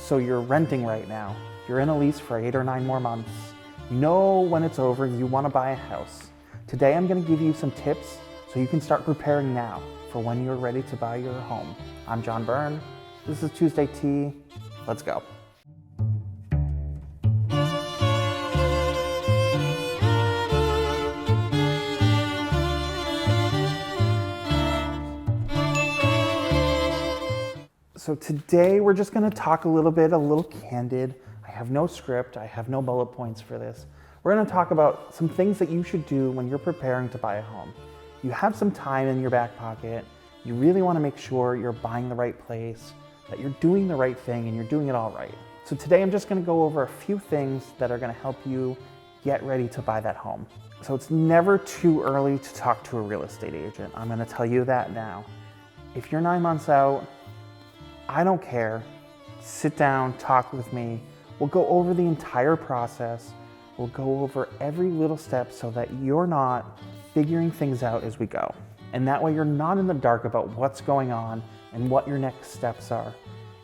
So you're renting right now. You're in a lease for 8 or 9 more months. You know when it's over, you want to buy a house. Today I'm going to give you some tips so you can start preparing now for when you're ready to buy your home. I'm John Byrne. This is Tuesday Tea. Let's go. So today we're just going to talk a little candid. I have no script, I have no bullet points for this. We're going to talk about some things that you should do when you're preparing to buy a home. You have some time in your back pocket. You really want to make sure you're buying the right place, that you're doing the right thing and you're doing it all right. So today I'm just going to go over a few things that are going to help you get ready to buy that home. So it's never too early to talk to a real estate agent. I'm going to tell you that now. If you're 9 months out, I don't care. Sit down, talk with me. We'll go over the entire process. We'll go over every little step so that you're not figuring things out as we go. And that way you're not in the dark about what's going on and what your next steps are.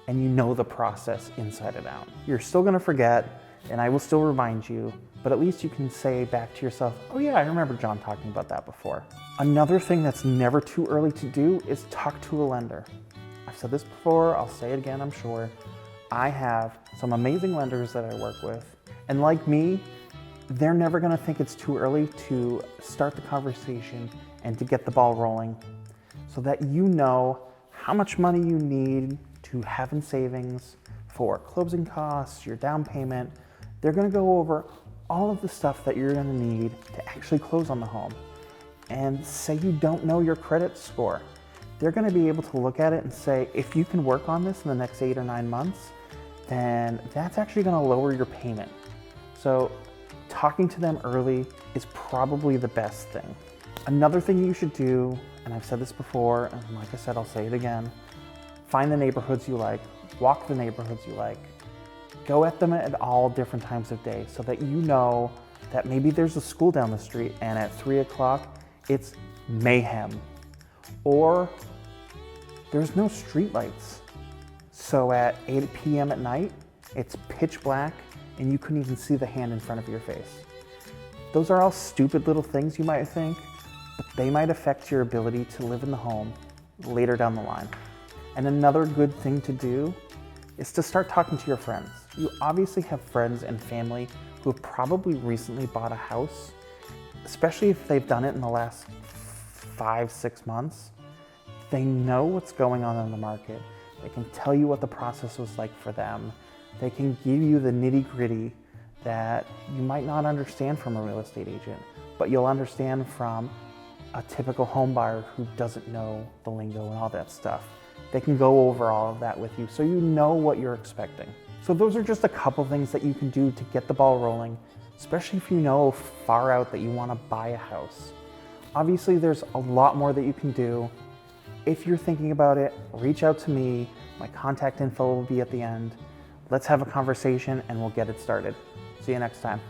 And you know the process inside and out. You're still gonna forget, and I will still remind you, but at least you can say back to yourself, oh yeah, I remember John talking about that before. Another thing that's never too early to do is talk to a lender. I've said this before, I'll say it again, I'm sure. I have some amazing lenders that I work with. And like me, they're never gonna think it's too early to start the conversation and to get the ball rolling so that you know how much money you need to have in savings for closing costs, your down payment. They're gonna go over all of the stuff that you're gonna need to actually close on the home. And say you don't know your credit score. They're going to be able to look at it and say, if you can work on this in the next 8 or 9 months, then that's actually going to lower your payment. So talking to them early is probably the best thing. Another thing you should do, and I've said this before, and like I said, I'll say it again, find the neighborhoods you like, walk the neighborhoods you like, go at them at all different times of day so that you know that maybe there's a school down the street and at 3 o'clock it's mayhem. Or there's no streetlights. So at 8 p.m. at night, it's pitch black and you couldn't even see the hand in front of your face. Those are all stupid little things you might think, but they might affect your ability to live in the home later down the line. And another good thing to do is to start talking to your friends. You obviously have friends and family who have probably recently bought a house, especially if they've done it in the last 5-6 months. They know what's going on in the market. They can tell you what the process was like for them. They can give you the nitty-gritty that you might not understand from a real estate agent, but you'll understand from a typical home buyer who doesn't know the lingo and all that stuff. They can go over all of that with you so you know what you're expecting. So those are just a couple things that you can do to get the ball rolling, especially if you know far out that you want to buy a house. Obviously, there's a lot more that you can do. If you're thinking about it, reach out to me. My contact info will be at the end. Let's have a conversation and we'll get it started. See you next time.